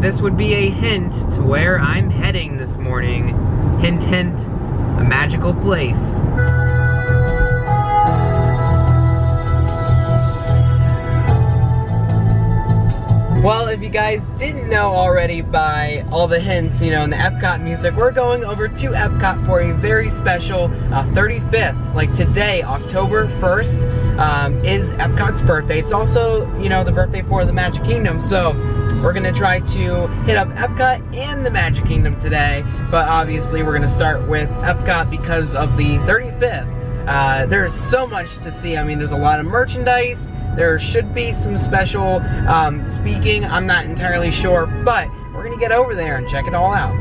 this would be a hint to where I'm heading this morning. Hint, hint, a magical place. Well, if you guys didn't know already by all the hints, you know, in the Epcot music, we're going over to Epcot for a very special 35th. Like today, October 1st, is Epcot's birthday. It's also, you know, the birthday for the Magic Kingdom. So we're gonna try to hit up Epcot and the Magic Kingdom today. But obviously we're gonna start with Epcot because of the 35th. There's so much to see. I mean, there's a lot of merchandise. There should be some special speaking. I'm not entirely sure, but we're gonna get over there and check it all out.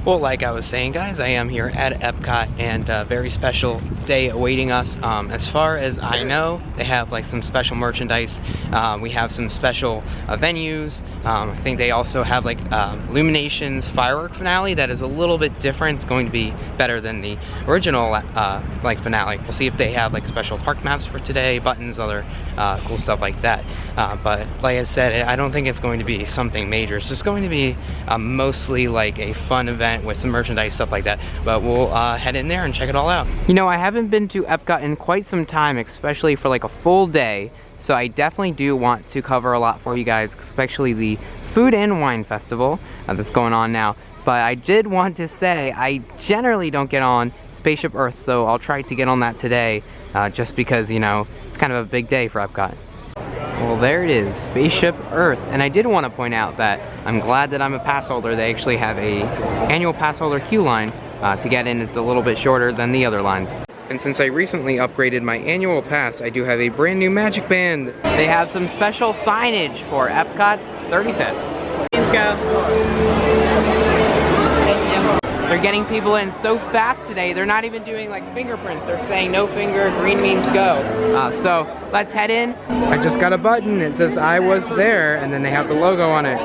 Well, like I was saying, guys, I am here at Epcot, and a very special day awaiting us. As far as I know, they have like some special merchandise. We have some special venues. I think they also have like Illuminations firework finale that is a little bit different. It's going to be better than the original like finale. We'll see if they have like special park maps for today, buttons, other cool stuff like that. But like I said, I don't think it's going to be something major. It's just going to be mostly like a fun event with some merchandise, stuff like that. But we'll head in there and check it all out. You know, I haven't been to Epcot in quite some time, especially for like a full day, so I definitely do want to cover a lot for you guys, especially the Food and Wine Festival that's going on now. But I did want to say, I generally don't get on Spaceship Earth, so I'll try to get on that today, just because, you know, it's kind of a big day for Epcot. Well, there it is, Spaceship Earth. And I did want to point out that I'm glad that I'm a pass holder. They actually have a annual pass holder queue line to get in. It's a little bit shorter than the other lines. And since I recently upgraded my annual pass, I do have a brand new Magic Band. They have some special signage for Epcot's 35th. Let's go. They're getting people in so fast today, they're not even doing like fingerprints. They're saying no finger, green means go. So let's head in. I just got a button, it says I was there, and then they have the logo on it.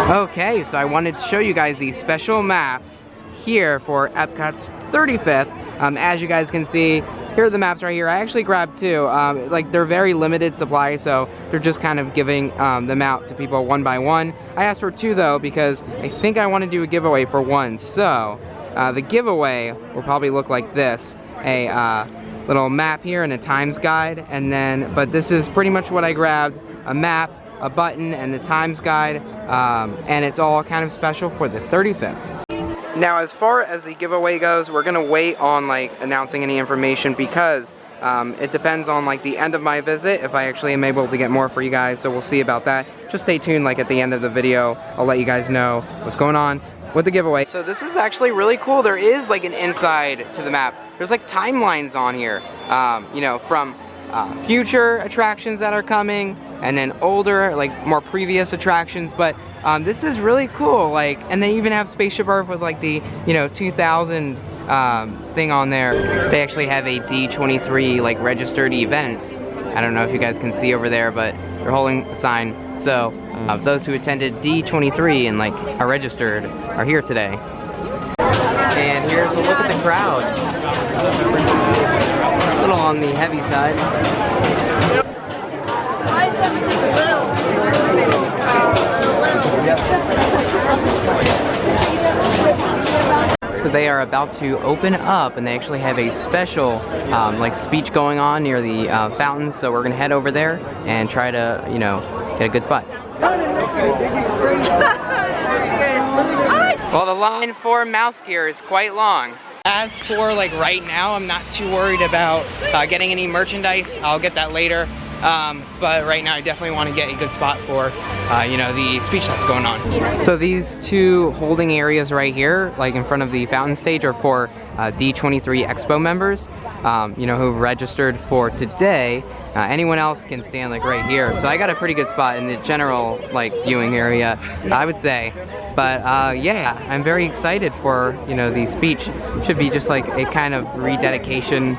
Okay, so I wanted to show you guys these special maps here for Epcot's 35th. As you guys can see, here are the maps right here. I actually grabbed two. Like, they're very limited supply, so they're just kind of giving them out to people one by one. I asked for two though because I think I want to do a giveaway for one. So the giveaway will probably look like this: a little map here and a times guide, and then, but this is pretty much what I grabbed: a map, a button, and the times guide, and it's all kind of special for the 35th. Now, as far as the giveaway goes, we're gonna wait on like announcing any information because it depends on like the end of my visit if I actually am able to get more for you guys. So we'll see about that. Just stay tuned. Like at the end of the video, I'll let you guys know what's going on with the giveaway. So this is actually really cool. There is like an inside to the map. There's like timelines on here, you know, from future attractions that are coming, and then older, like more previous attractions. But this is really cool, like, and they even have Spaceship Earth with like the, you know, 2000 thing on there. They actually have a D23 like registered events. I don't know if you guys can see over there, but they're holding a sign. So those who attended D23 and like are registered are here today. And here's a look at the crowd. A little on the heavy side. So they are about to open up, and they actually have a special like speech going on near the fountain. So we're gonna head over there and try to, you know, get a good spot. Well, the line for mouse gear is quite long. As for like right now, I'm not too worried about getting any merchandise. I'll get that later. But right now I definitely want to get a good spot for, you know, the speech that's going on. So these two holding areas right here, like in front of the fountain stage, are for D23 Expo members, you know, who've registered for today. Anyone else can stand like right here. So I got a pretty good spot in the general like viewing area, I would say. But yeah, I'm very excited for, you know, the speech. Should be just like a kind of rededication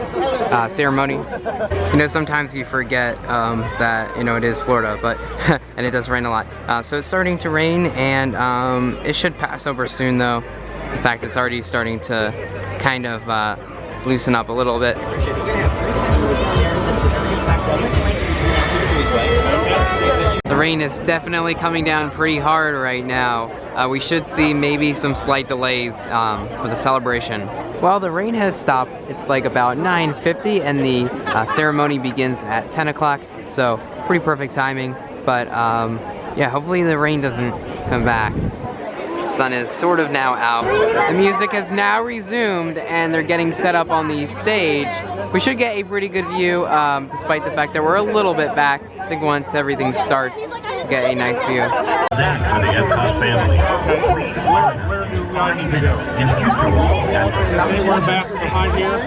ceremony. You know, sometimes you forget that, you know, it is Florida, but and it does rain a lot lot. So it's starting to rain, and it should pass over soon though. In fact, it's already starting to kind of loosen up a little bit. The rain is definitely coming down pretty hard right now. We should see maybe some slight delays for the celebration. Well, the rain has stopped. It's like about 9:50 and the ceremony begins at 10 o'clock. So pretty perfect timing. But yeah, hopefully the rain doesn't come back. The sun is sort of now out. The music has now resumed and they're getting set up on the stage. We should get a pretty good view despite the fact that we're a little bit back. I think once everything starts, we'll get a nice view. Back for the Epcot family. Please join us in 5 minutes in Future World at the Fountain stage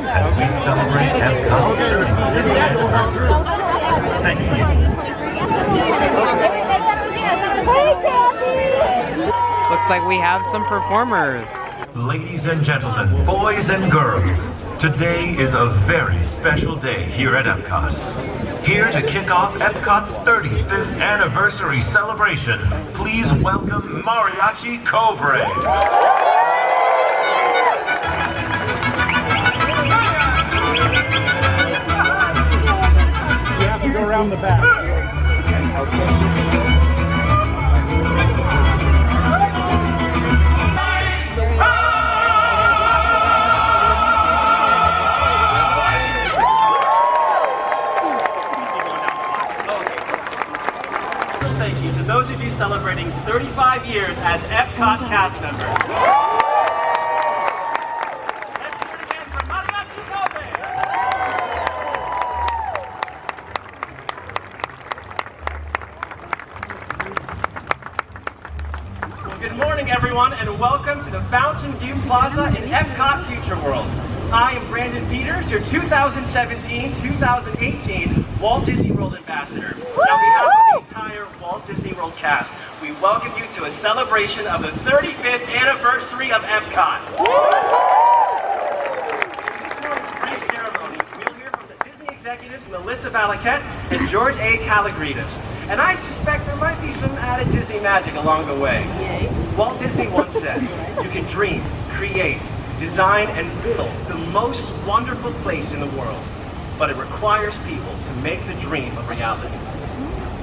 as we celebrate Epcot's 35th anniversary. Thank you. Looks like we have some performers. Ladies and gentlemen, boys and girls, today is a very special day here at Epcot. Here to kick off Epcot's 35th anniversary celebration, please welcome Mariachi Cobre. You have to go around the back. Thank you to those of you celebrating 35 years as Epcot cast members. Let's hear it again for Mariachi Cobre. Well, good morning, everyone, and welcome to the Fountain View Plaza in Epcot Future World. I am Brandon Peters, your 2017-2018 Walt Disney World Ambassador. On behalf of the entire Walt Disney World cast, we welcome you to a celebration of the 35th anniversary of Epcot. This morning's brief ceremony, we'll hear from the Disney executives Melissa Valaket and George A. Kalogridis. And I suspect there might be some added Disney magic along the way. Walt Disney once said, you can dream, create, design, and build the most wonderful place in the world, but it requires people to make the dream a reality.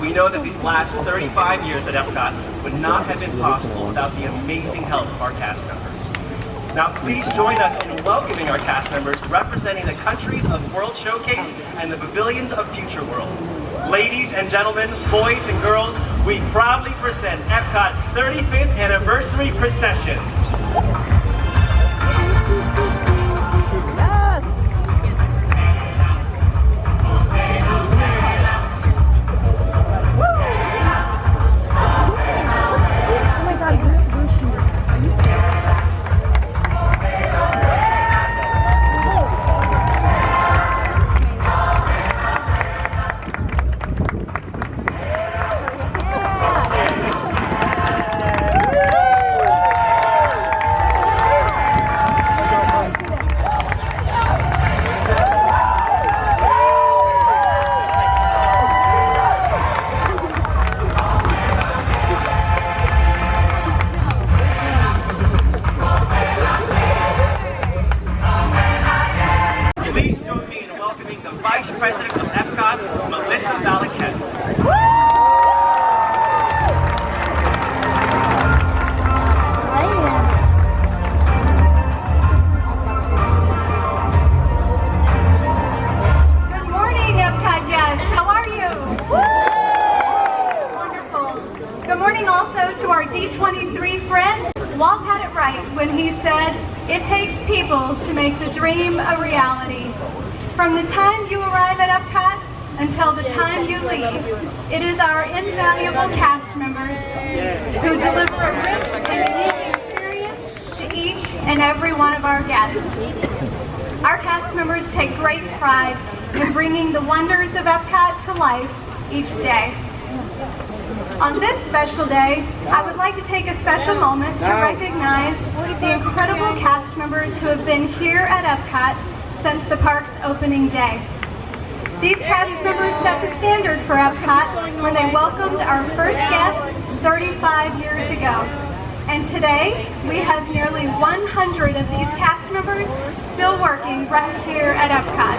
We know that these last 35 years at Epcot would not have been possible without the amazing help of our cast members. Now please join us in welcoming our cast members representing the countries of World Showcase and the pavilions of Future World. Ladies and gentlemen, boys and girls, we proudly present Epcot's 35th anniversary procession. President of Epcot, Melissa Valaket. Good morning, Epcot guests. How are you? Wonderful. Good morning also to our D23 friends. Walt had it right when he said, it takes people to make the dream a reality. From the time you arrive at Epcot until the time you leave, it is our invaluable cast members who deliver a rich and unique experience to each and every one of our guests. Our cast members take great pride in bringing the wonders of Epcot to life each day. On this special day, I would like to take a special moment to recognize the incredible cast members who have been here at Epcot since the park's opening day. These cast members set the standard for Epcot when they welcomed our first guest 35 years ago. And today, we have nearly 100 of these cast members still working right here at Epcot.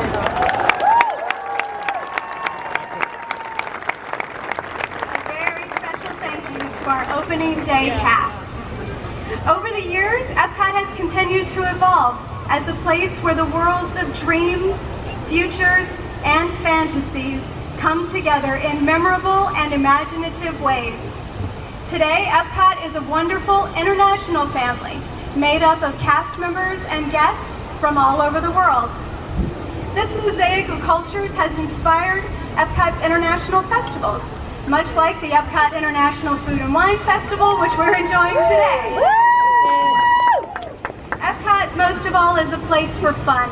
A very special thank you to our opening day cast. Over the years, Epcot has continued to evolve as a place where the worlds of dreams, futures, and fantasies come together in memorable and imaginative ways. Today, Epcot is a wonderful international family made up of cast members and guests from all over the world. This mosaic of cultures has inspired Epcot's international festivals, much like the Epcot International Food and Wine Festival, which we're enjoying today. Epcot, most of all, is a place for fun.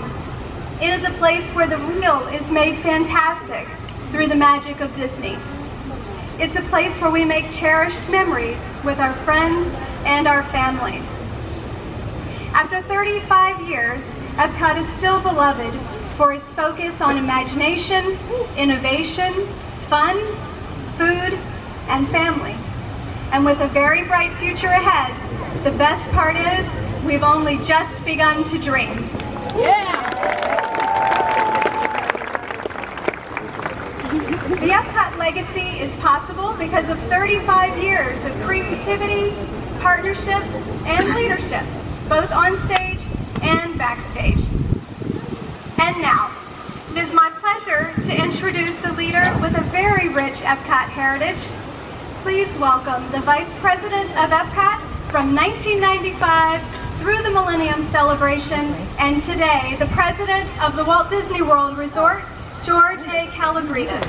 It is a place where the real is made fantastic through the magic of Disney. It's a place where we make cherished memories with our friends and our families. After 35 years, Epcot is still beloved for its focus on imagination, innovation, fun, food, and family. And with a very bright future ahead, the best part is we've only just begun to dream. The Epcot legacy is possible because of 35 years of creativity, partnership, and leadership, both on stage and backstage. And now, it is my pleasure to introduce a leader with a very rich Epcot heritage. Please welcome the Vice President of Epcot from 1995 through the Millennium Celebration, and today, the President of the Walt Disney World Resort, George A. Kalogridis.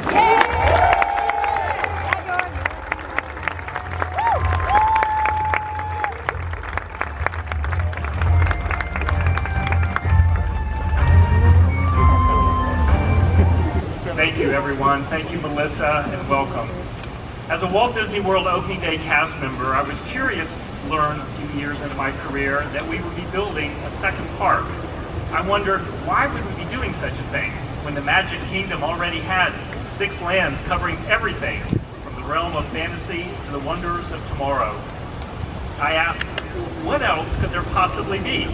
Thank you, everyone. Thank you, Melissa, and welcome. As a Walt Disney World Opening Day cast member, I was curious to learn a few years into my career that we would be building a second park. I wondered, why would we be doing such a thing when the Magic Kingdom already had 6 lands covering everything from the realm of fantasy to the wonders of tomorrow? I asked, what else could there possibly be?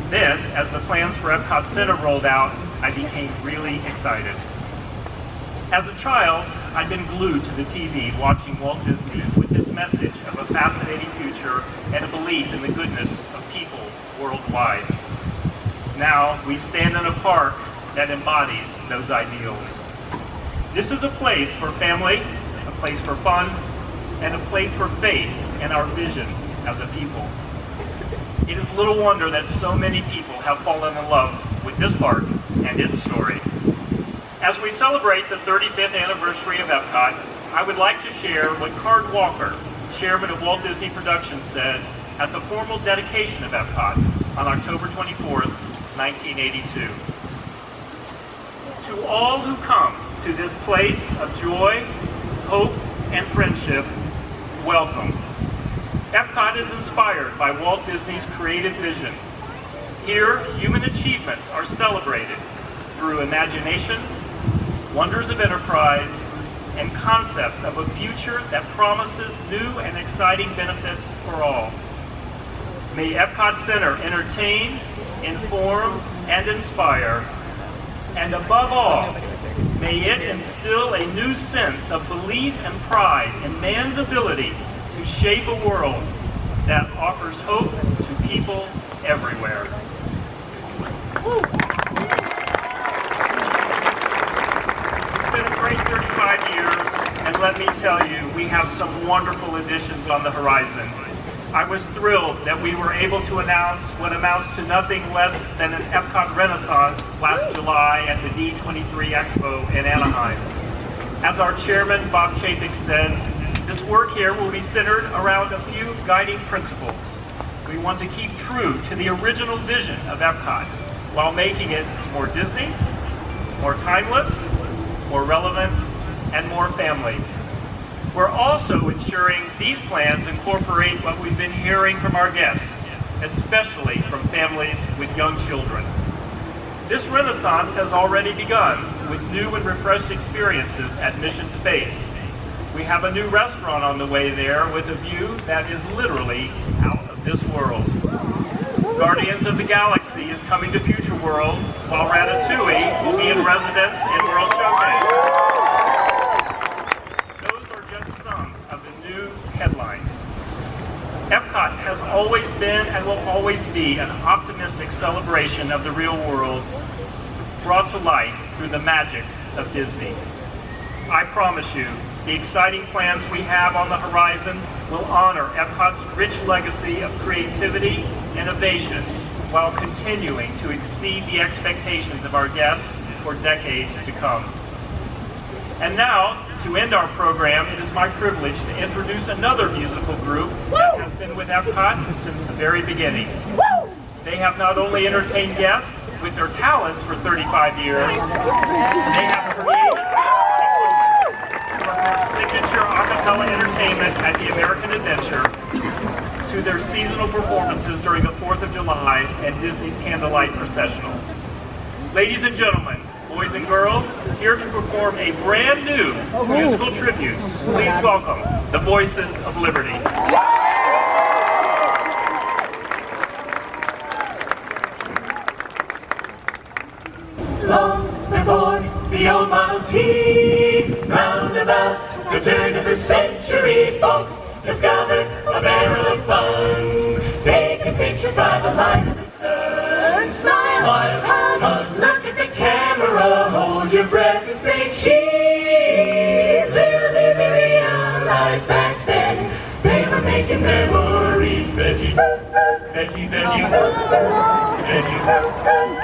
Then, as the plans for Epcot Center rolled out, I became really excited. As a child, I'd been glued to the TV watching Walt Disney with his message of a fascinating future and a belief in the goodness of people worldwide. Now, we stand in a park that embodies those ideals. This is a place for family, a place for fun, and a place for faith in our vision as a people. It is little wonder that so many people have fallen in love with this park and its story. As we celebrate the 35th anniversary of Epcot, I would like to share what Card Walker, chairman of Walt Disney Productions, said at the formal dedication of Epcot on October 24th, 1982. To all who come to this place of joy, hope, and friendship, welcome. Epcot is inspired by Walt Disney's creative vision. Here, human achievements are celebrated through imagination, wonders of enterprise, and concepts of a future that promises new and exciting benefits for all. May Epcot Center entertain, inform, and inspire, and above all, may it instill a new sense of belief and pride in man's ability to shape a world that offers hope to people everywhere. It's been a great 35 years, and let me tell you, we have some wonderful additions on the horizon. I was thrilled that we were able to announce what amounts to nothing less than an Epcot Renaissance last July at the D23 Expo in Anaheim. As our chairman, Bob Chapek, said, this work here will be centered around a few guiding principles. We want to keep true to the original vision of Epcot while making it more Disney, more timeless, more relevant, and more family. We're also ensuring these plans incorporate what we've been hearing from our guests, especially from families with young children. This renaissance has already begun with new and refreshed experiences at Mission Space. We have a new restaurant on the way there with a view that is literally out of this world. Guardians of the Galaxy is coming to Future World, while Ratatouille will be in residence in World Showcase. Those are just some of the new headlines. Epcot has always been and will always be an optimistic celebration of the real world, brought to life through the magic of Disney. I promise you, the exciting plans we have on the horizon will honor Epcot's rich legacy of creativity, innovation, while continuing to exceed the expectations of our guests for decades to come. And now, to end our program, it is my privilege to introduce another musical group that has been with Epcot since the very beginning. They have not only entertained guests with their talents for 35 years, they have created from their signature a cappella entertainment at the American Adventure to their seasonal performances during the 4th of July and Disney's Candlelight Processional. Ladies and gentlemen, boys and girls, here to perform a brand new musical tribute, please welcome the Voices of Liberty. Long before the old Model T, round about the turn of the century, folks discovered a barrel of fun, taking pictures by the light of the sun. Smile, hug, look at the camera, hold your breath and say cheese. Little did they realize back then they were making memories. Veggie, veggie, veggie, veggie,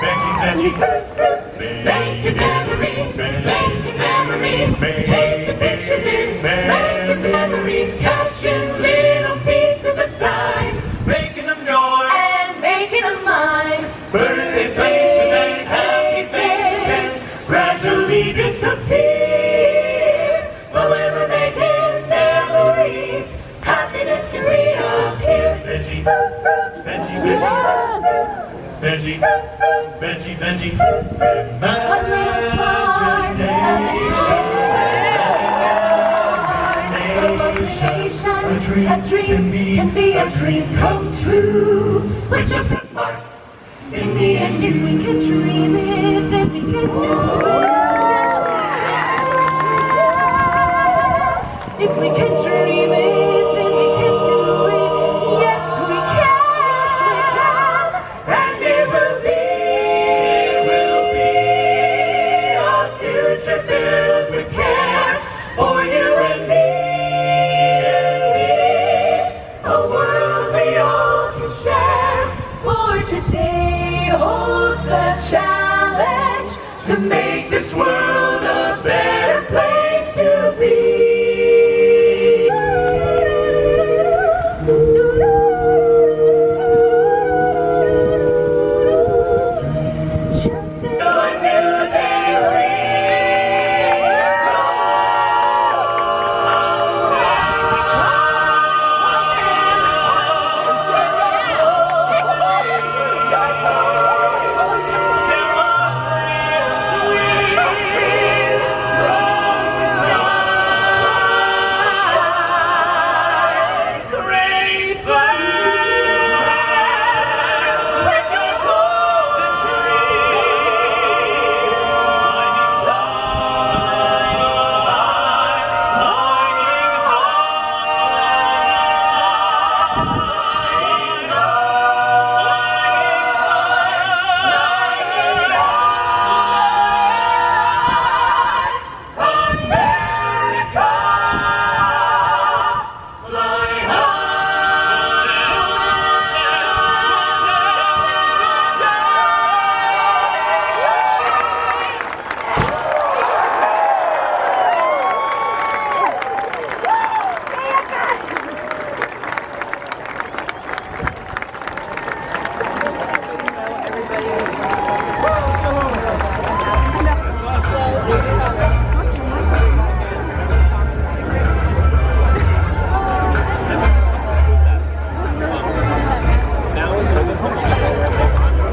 veggie, veggie, making memories, making memories, taking pictures is making memories, catching little pieces of time, making them yours and making them mine. Birthday faces and happy faces gradually disappear, but when we're making memories, happiness can reappear. Veggie, veggie, veggie, veggie, veggie, veggie, one little spark of imagination, a dream can be a dream come true, with just a spark. In the end, if we can dream it, then we can do it. Yes, we can. If we can dream it, then we can do it. Yes, we can. Yes, we can. And it will be a future filled with care for you and me, a world we all can share. For today holds the challenge to make this world a better place to be. Just a new day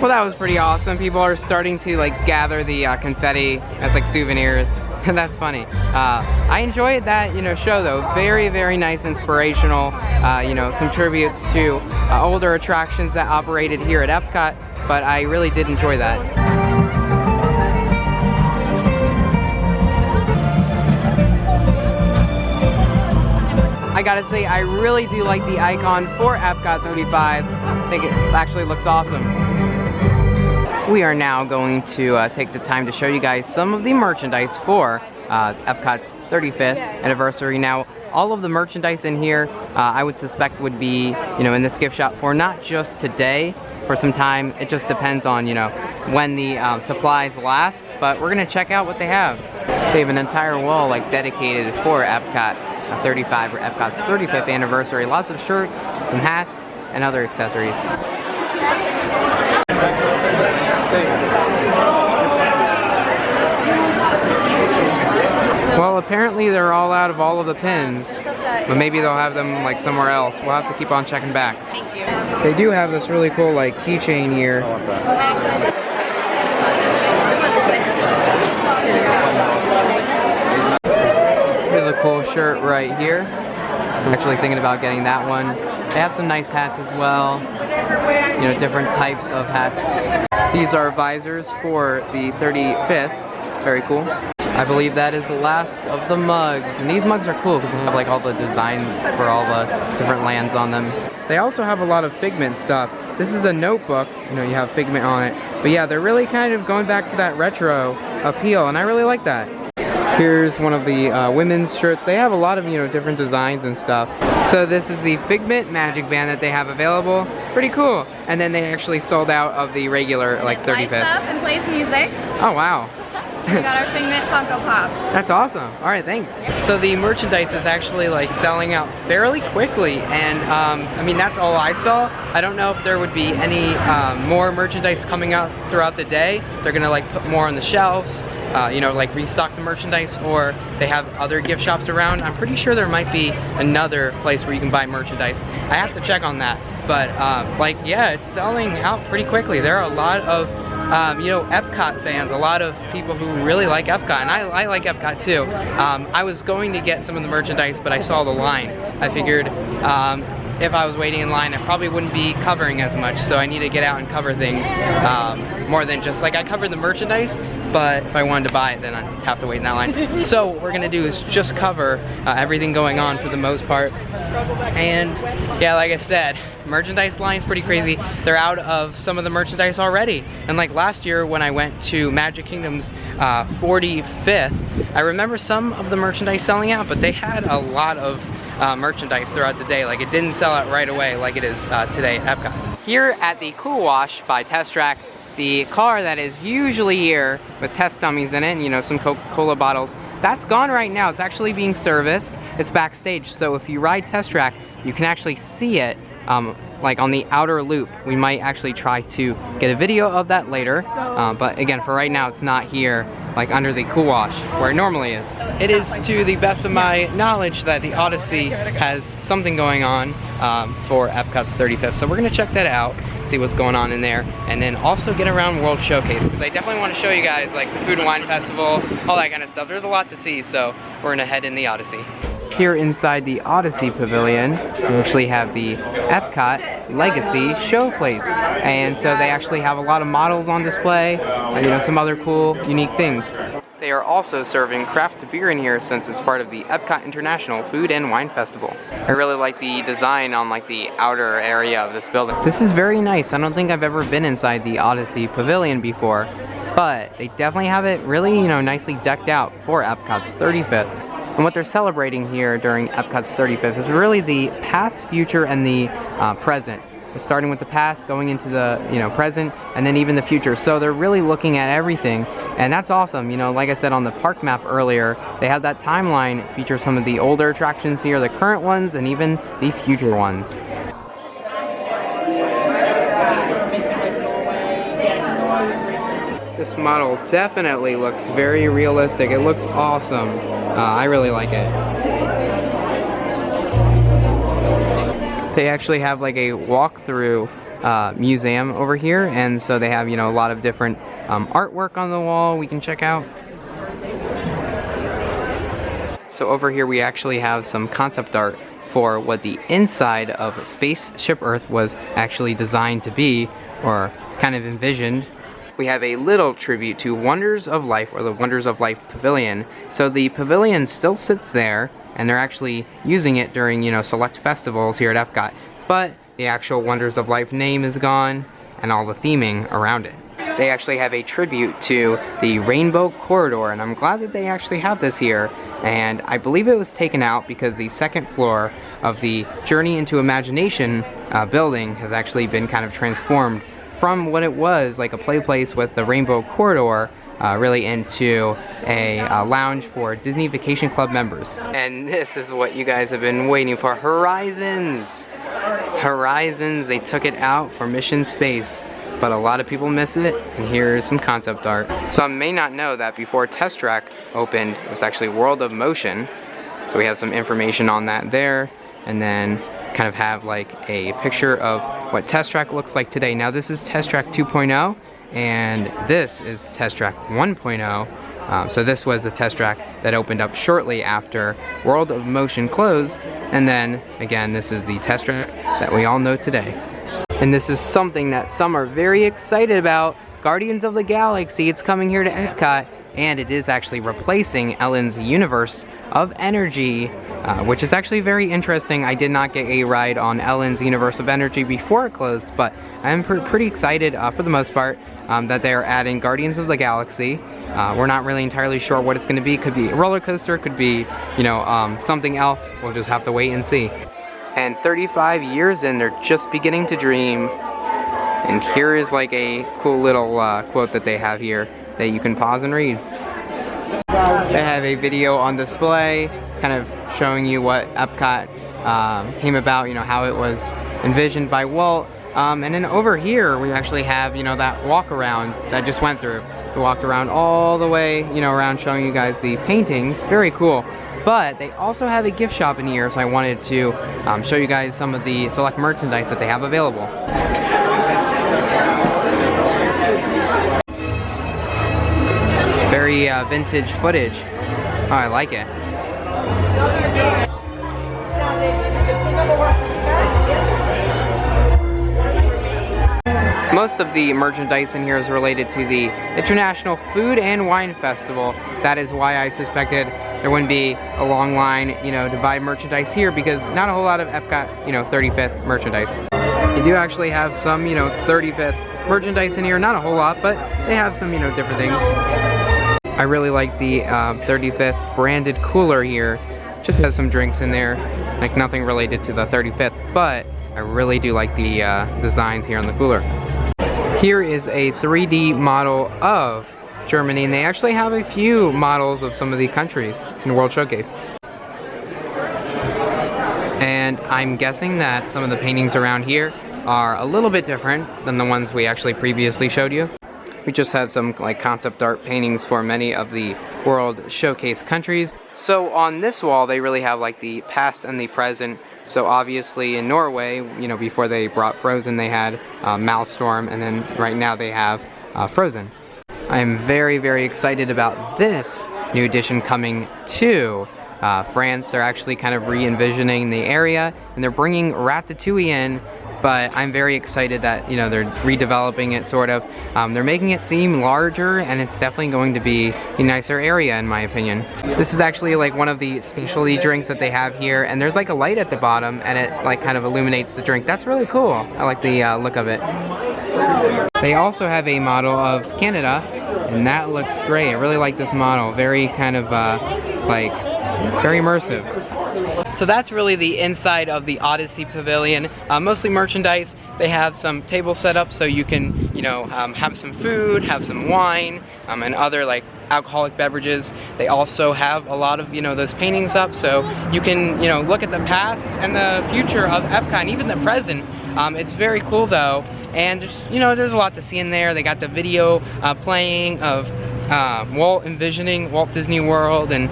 Well, that was pretty awesome. People are starting to like gather the confetti as like souvenirs. That's funny. I enjoyed that, show though. Very, very nice, inspirational. Some tributes to older attractions that operated here at Epcot, but I really did enjoy that. I gotta say, I really do like the icon for Epcot 35. I think it actually looks awesome. We are now going to take the time to show you guys some of the merchandise for Epcot's 35th anniversary. Now, all of the merchandise in here, I would suspect would be, in this gift shop for not just today, for some time. It just depends on, when the supplies last, but we're gonna check out what they have. They have an entire wall like dedicated for Epcot 35 or Epcot's 35th anniversary. Lots of shirts, some hats, and other accessories. Well, apparently they're all out of all of the pins, but maybe they'll have them like somewhere else. We'll have to keep on checking back. Thank you. They do have this really cool like keychain here. Here's a cool shirt right here. I'm actually thinking about getting that one. They have some nice hats as well. Different types of hats. These are visors for the 35th. Very cool. I believe that is the last of the mugs. And these mugs are cool because they have like all the designs for all the different lands on them. They also have a lot of Pigment stuff. This is a notebook, you have Pigment on it. But yeah, they're really kind of going back to that retro appeal, and I really like that. Here's one of the women's shirts. They have a lot of, different designs and stuff. So this is the Pigment magic band that they have available. Pretty cool. And then they actually sold out of the regular, like 35th. Lights up and plays music. Oh, wow. We got our Pigment Funko Pop. That's awesome. All right, thanks. So the merchandise is actually like selling out fairly quickly, and I mean, that's all I saw. I don't know if there would be any more merchandise coming out throughout the day. They're gonna like put more on the shelves, like restock the merchandise, or they have other gift shops around. I'm pretty sure there might be another place where you can buy merchandise. I have to check on that, but yeah, it's selling out pretty quickly. There are a lot of Epcot fans, a lot of people who really like Epcot, and I like Epcot too. I was going to get some of the merchandise, but I saw the line. I figured if I was waiting in line, I probably wouldn't be covering as much, so I need to get out and cover things more than just like I covered the merchandise, but if I wanted to buy it, then I'd have to wait in that line. So what we're gonna do is just cover everything going on for the most part. And yeah, like I said, merchandise line's pretty crazy. They're out of some of the merchandise already. And like last year when I went to Magic Kingdom's 45th, I remember some of the merchandise selling out, but they had a lot of merchandise throughout the day. Like it didn't sell out right away like it is today at Epcot. Here at the Cool Wash by Test Track, the car that is usually here with test dummies in it, some Coca-Cola bottles, that's gone right now. It's actually being serviced. It's backstage, so if you ride Test Track, you can actually see it like on the outer loop. We might actually try to get a video of that later, but again, for right now, it's not here like under the Cool Wash where it normally is. It is to the best of my knowledge that the Odyssey has something going on for Epcot's 35th, so we're gonna check that out, see what's going on in there, and then also get around World Showcase, because I definitely want to show you guys like the Food and Wine Festival, all that kind of stuff. There's a lot to see, so we're gonna head in the Odyssey. Here inside the Odyssey Pavilion, we actually have the Epcot Legacy Showplace. And so they actually have a lot of models on display, and, some other cool, unique things. They are also serving craft beer in here since it's part of the Epcot International Food and Wine Festival. I really like the design on like the outer area of this building. This is very nice. I don't think I've ever been inside the Odyssey Pavilion before, but they definitely have it really, nicely decked out for Epcot's 35th. And what they're celebrating here during Epcot's 35th is really the past, future, and the present. They're starting with the past, going into the present, and then even the future. So they're really looking at everything, and that's awesome. Like I said on the park map earlier, they have that timeline feature some of the older attractions here, the current ones, and even the future ones. This model definitely looks very realistic. It looks awesome. I really like it. They actually have like a walkthrough museum over here, and so they have a lot of different artwork on the wall we can check out. So over here we actually have some concept art for what the inside of Spaceship Earth was actually designed to be, or kind of envisioned. We have a little tribute to Wonders of Life, or the Wonders of Life Pavilion. So the pavilion still sits there, and they're actually using it during, you know, select festivals here at Epcot. But the actual Wonders of Life name is gone, and all the theming around it. They actually have a tribute to the Rainbow Corridor, and I'm glad that they actually have this here. And I believe it was taken out because the second floor of the Journey into Imagination building has actually been kind of transformed from what it was, like a play place with the Rainbow Corridor, really into a lounge for Disney Vacation Club members. And this is what you guys have been waiting for. Horizons! Horizons, they took it out for Mission Space, but a lot of people missed it, and here's some concept art. Some may not know that before Test Track opened, it was actually World of Motion, so we have some information on that there, and then kind of have like a picture of what Test Track looks like today. Now this is Test Track 2.0, and this is Test Track 1.0. So this was the Test Track that opened up shortly after World of Motion closed, and then again this is the Test Track that we all know today. And this is something that some are very excited about. Guardians of the Galaxy, it's coming here to Epcot, and it is actually replacing Ellen's Universe of Energy, which is actually very interesting. I did not get a ride on Ellen's Universe of Energy before it closed, but I'm pretty excited for the most part that they are adding Guardians of the Galaxy. We're not really entirely sure what it's going to be. Could be a roller coaster, could be, you know, something else. We'll just have to wait and see. And 35 years in, they're just beginning to dream. And here is like a cool little quote that they have here that you can pause and read. They have a video on display kind of showing you what Epcot came about, you know, how it was envisioned by Walt. And then over here we actually have, you know, that walk around that just went through. So walked around all the way, you know, around showing you guys the paintings. Very cool. But they also have a gift shop in here, so I wanted to show you guys some of the select merchandise that they have available. Very vintage footage. Oh, I like it. Most of the merchandise in here is related to the International Food and Wine Festival. That is why I suspected there wouldn't be a long line, you know, to buy merchandise here, because not a whole lot of Epcot, you know, 35th merchandise. You do actually have some, you know, 35th merchandise in here. Not a whole lot, but they have some, you know, different things. I really like the 35th branded cooler here. Just has some drinks in there, like nothing related to the 35th, but I really do like the designs here on the cooler. Here is a 3D model of Germany, and they actually have a few models of some of the countries in World Showcase. And I'm guessing that some of the paintings around here are a little bit different than the ones we actually previously showed you. We just had some like concept art paintings for many of the World Showcase countries. So on this wall they really have like the past and the present. So obviously in Norway, you know, before they brought Frozen, they had Maelstrom, and then right now they have Frozen. I am very, very excited about this new addition coming to France. They're actually kind of re-envisioning the area, and they're bringing Ratatouille in, but I'm very excited that, you know, they're redeveloping it sort of. They're making it seem larger, and it's definitely going to be a nicer area in my opinion. This is actually like one of the specialty drinks that they have here, and there's like a light at the bottom, and it like kind of illuminates the drink. That's really cool. I like the look of it. They also have a model of Canada, and that looks great. I really like this model. Very kind of like very immersive. So that's really the inside of the Odyssey Pavilion. Mostly merchandise. They have some tables set up so you can, you know, have some food, have some wine, and other like alcoholic beverages. They also have a lot of, you know, those paintings up, so you can, you know, look at the past and the future of Epcot, and even the present. It's very cool though, and just, you know, there's a lot to see in there. They got the video playing of Walt envisioning Walt Disney World and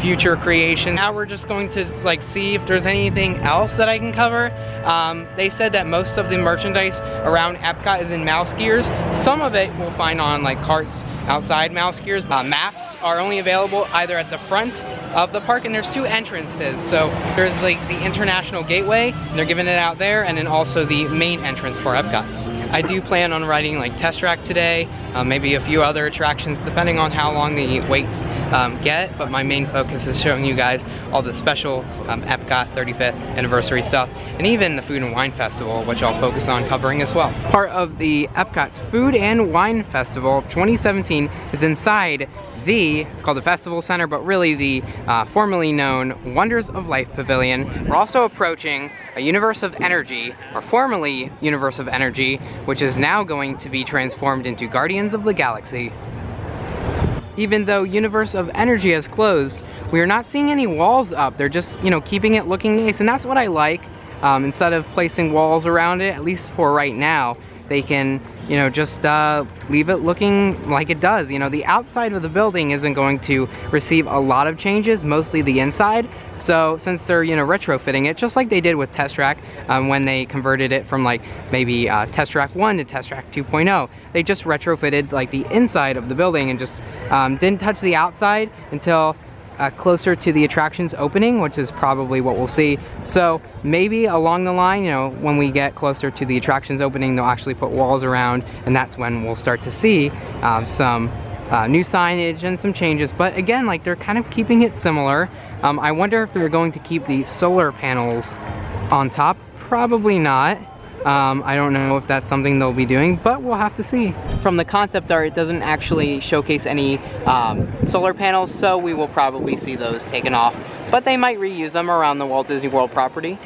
future creation. Now we're just going to like see if there's anything else that I can cover. They said that most of the merchandise around Epcot is in mouse gears. Some of it we'll find on like carts outside mouse gears. Maps are only available either at the front of the park, and there's 2 entrances. So there's like the International Gateway, and they're giving it out there, and then also the main entrance for Epcot. I do plan on riding like Test Track today, maybe a few other attractions depending on how long the waits get, but my main focus is showing you guys all the special Epcot 35th anniversary stuff, and even the Food and Wine Festival, which I'll focus on covering as well. Part of the Epcot's Food and Wine Festival of 2017 is inside it's called the Festival Center, but really the formerly known Wonders of Life Pavilion. We're also approaching a Universe of Energy, or formerly Universe of Energy, which is now going to be transformed into Guardians of the Galaxy. Even though Universe of Energy has closed, we are not seeing any walls up. They're just, you know, keeping it looking nice, and that's what I like. Instead of placing walls around it, at least for right now, they can, you know, just leave it looking like it does. You know, the outside of the building isn't going to receive a lot of changes, mostly the inside. So since they're, you know, retrofitting it, just like they did with Test Track when they converted it from like maybe Test Track 1 to Test Track 2.0, they just retrofitted like the inside of the building and just didn't touch the outside until closer to the attraction's opening, which is probably what we'll see. So maybe along the line, you know, when we get closer to the attraction's opening, they'll actually put walls around, and that's when we'll start to see some new signage and some changes. But again, like, they're kind of keeping it similar. I wonder if they're going to keep the solar panels on top. Probably not. I don't know if that's something they'll be doing, but we'll have to see. From the concept art, it doesn't actually showcase any solar panels, so we will probably see those taken off. But they might reuse them around the Walt Disney World property.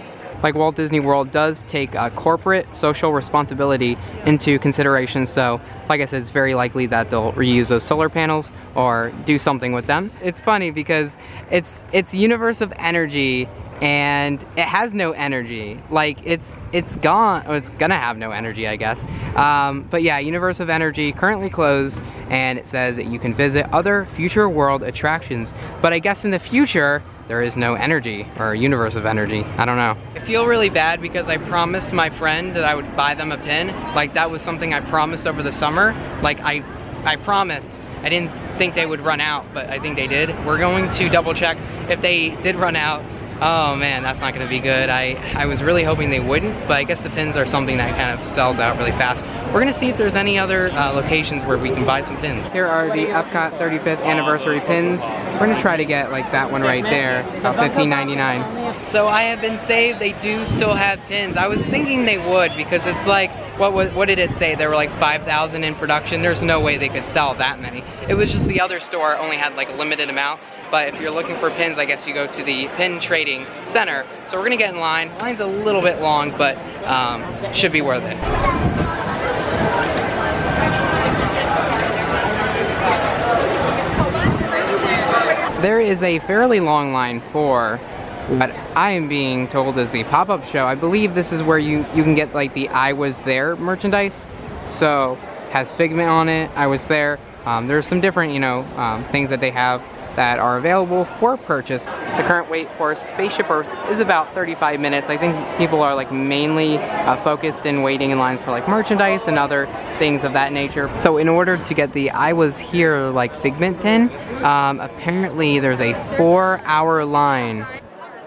Like, Walt Disney World does take corporate social responsibility into consideration, so like I said, it's very likely that they'll reuse those solar panels or do something with them. It's funny because it's Universe of Energy, and it has no energy. Like, it's gone, or it's gonna have no energy, I guess. But yeah, Universe of Energy currently closed, and it says that you can visit other future world attractions. But I guess in the future, there is no energy, or Universe of Energy. I don't know. I feel really bad because I promised my friend that I would buy them a pin. Like, that was something I promised over the summer. Like, I promised. I didn't think they would run out, but I think they did. We're going to double check if they did run out. Oh man, that's not gonna be good. I was really hoping they wouldn't, but I guess the pins are something that kind of sells out really fast. We're gonna see if there's any other locations where we can buy some pins. Here are the Epcot 35th anniversary pins. We're gonna try to get like that one right there, about $15.99. So I have been saved. They do still have pins. I was thinking they would, because it's like, what did it say? There were like 5,000 in production. There's no way they could sell that many. It was just the other store only had like a limited amount. But if you're looking for pins, I guess you go to the pin trading center. So we're gonna get in line. Line's a little bit long, but should be worth it. There is a fairly long line for what I am being told is the pop-up show. I believe this is where you can get like the I Was There merchandise. So has Pigment on it, I Was There. There's some different, you know, things that they have that are available for purchase. The current wait for Spaceship Earth is about 35 minutes. I think people are like mainly focused in waiting in lines for like merchandise and other things of that nature. So in order to get the I Was Here like Pigment pin, apparently there's a 4-hour line.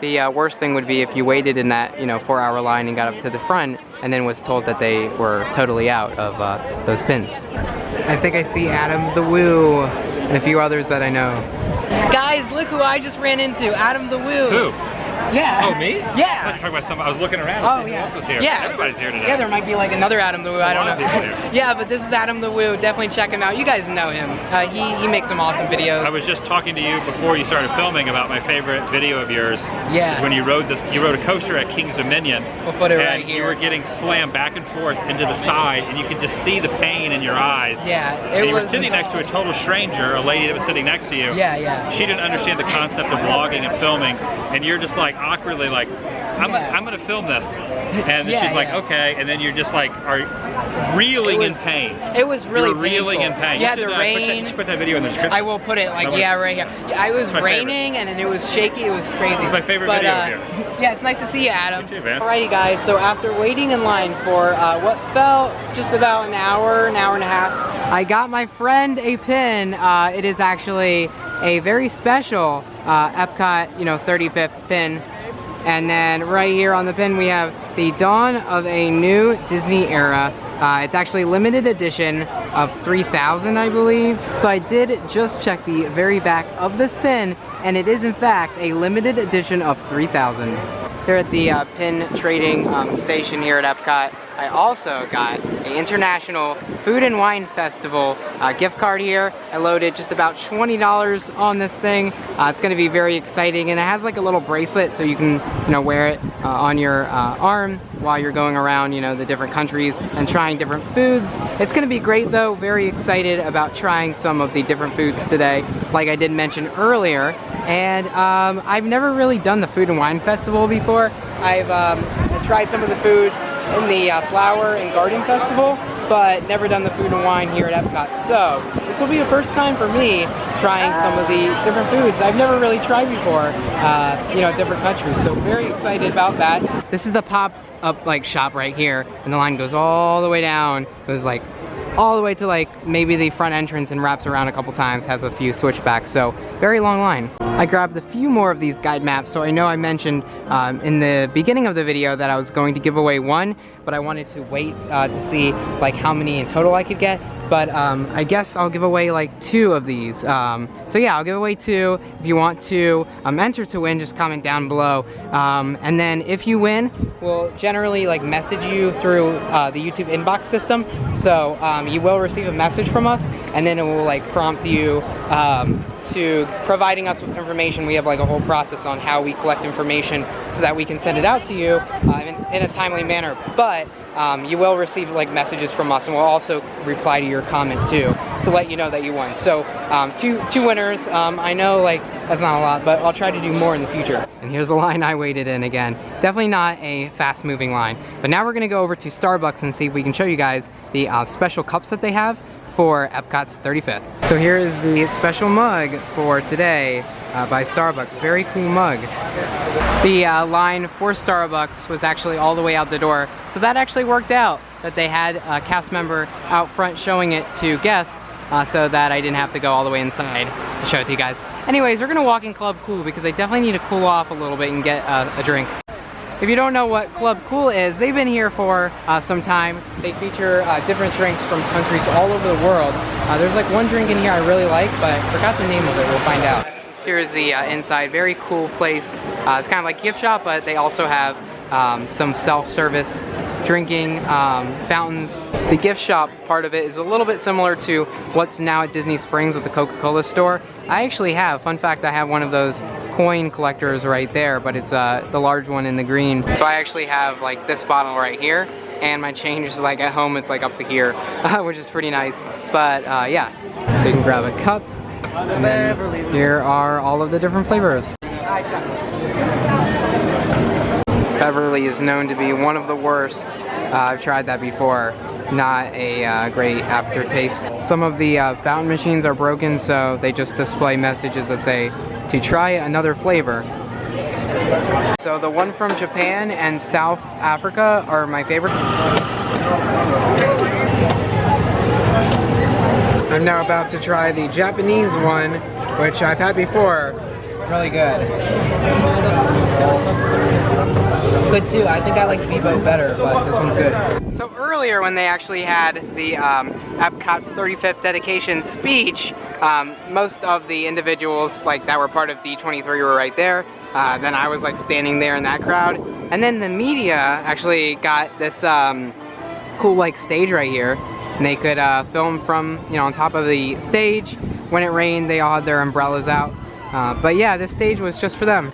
The worst thing would be if you waited in that, you know, 4-hour line and got up to the front and then was told that they were totally out of those pins. I think I see Adam the Woo and a few others that I know. Guys, look who I just ran into, Adam the Woo. Who? Yeah. Oh, me? Yeah. I thought you were talking about something. I was looking around to see who else was here. Yeah. Everybody's here today. Yeah, there might be like another Adam the Woo, I don't know. Yeah, but this is Adam the Woo. Definitely check him out. You guys know him. He makes some awesome videos. I was just talking to you before you started filming about my favorite video of yours. Yeah. When you rode a coaster at King's Dominion. We'll put it right here. You were getting slammed back and forth into the side, and you could just see the pain in your eyes. Yeah. And you were sitting next to a total stranger, a lady that was sitting next to you. Yeah, yeah. She didn't understand the concept of vlogging and filming, and you're just like awkwardly like, I'm gonna film this. And then she's like, okay, and then you're just like, are reeling in pain. It was really You're reeling painful. in pain. Yeah, You the should, rain. put that video in the description. I will put it like, yeah, right here. Yeah, it was raining and it was shaky. It was crazy. It's my favorite video of yours. Yeah, it's nice to see you, Adam. You too, man. Alrighty, guys. So after waiting in line for what felt just about an hour and a half, I got my friend a pin. It is actually a very special Epcot, 35th pin. And then right here on the pin we have the dawn of a new Disney era. It's actually limited edition of 3,000, I believe. So I did just check the very back of this pin, and it is in fact a limited edition of 3,000. Here at the pin trading station here at Epcot, I also got an International Food and Wine Festival gift card here. I loaded just about $20 on this thing. It's gonna be very exciting, and it has like a little bracelet so you can wear it on your arm while you're going around the different countries and trying different foods. It's gonna be great though. Very excited about trying some of the different foods today, like I did mention earlier. And I've never really done the Food and Wine Festival before. I've tried some of the foods in the Flower and Garden Festival, but never done the food and wine here at Epcot. So this will be the first time for me trying some of the different foods I've never really tried before, different countries. So very excited about that. This is the pop-up shop right here, and the line goes all the way down. It goes like all the way to like maybe the front entrance and wraps around a couple times, has a few switchbacks, so very long line. I grabbed a few more of these guide maps. So I know I mentioned in the beginning of the video that I was going to give away one, but I wanted to wait to see like how many in total I could get. But I guess I'll give away like 2 of these. So yeah, I'll give away 2. If you want to enter to win, just comment down below. And then if you win, we'll generally like message you through the YouTube inbox system. So you will receive a message from us, and then it will like prompt you to providing us with information. We have like a whole process on how we collect information so that we can send it out to you in a timely manner. But you will receive like messages from us, and we'll also reply to your comment too to let you know that you won. So 2 winners. I know like that's not a lot, but I'll try to do more in the future. And here's the line I waited in again. Definitely not a fast moving line. But now we're gonna go over to Starbucks and see if we can show you guys the special cups that they have for Epcot's 35th. So here is the special mug for today by Starbucks. Very cool mug. The line for Starbucks was actually all the way out the door, so that actually worked out that they had a cast member out front showing it to guests, so that I didn't have to go all the way inside to show it to you guys. Anyways, we're gonna walk in Club Cool because I definitely need to cool off a little bit and get a drink. If you don't know what Club Cool is, they've been here for some time. They feature different drinks from countries all over the world. There's like one drink in here I really like, but I forgot the name of it. We'll find out. Here's the inside. Very cool place. It's kind of like a gift shop, but they also have some self-service drinking fountains. The gift shop part of it is a little bit similar to what's now at Disney Springs with the Coca-Cola store. I actually have, fun fact, I have one of those coin collectors right there, but it's the large one in the green. So I actually have like this bottle right here, and my change is like at home, it's like up to here, which is pretty nice. But yeah, so you can grab a cup, and then here are all of the different flavors. Beverly is known to be one of the worst. I've tried that before. Not a great aftertaste. Some of the fountain machines are broken, so they just display messages that say to try another flavor. So the one from Japan and South Africa are my favorite. I'm now about to try the Japanese one, which I've had before. Really good. Good too. I think I like Bebo better, but this one's good. So earlier when they actually had the Epcot's 35th dedication speech, most of the individuals like that were part of D23 were right there. Then I was like standing there in that crowd. And then the media actually got this cool like stage right here. And they could film from, on top of the stage. When it rained, they all had their umbrellas out. But yeah, this stage was just for them.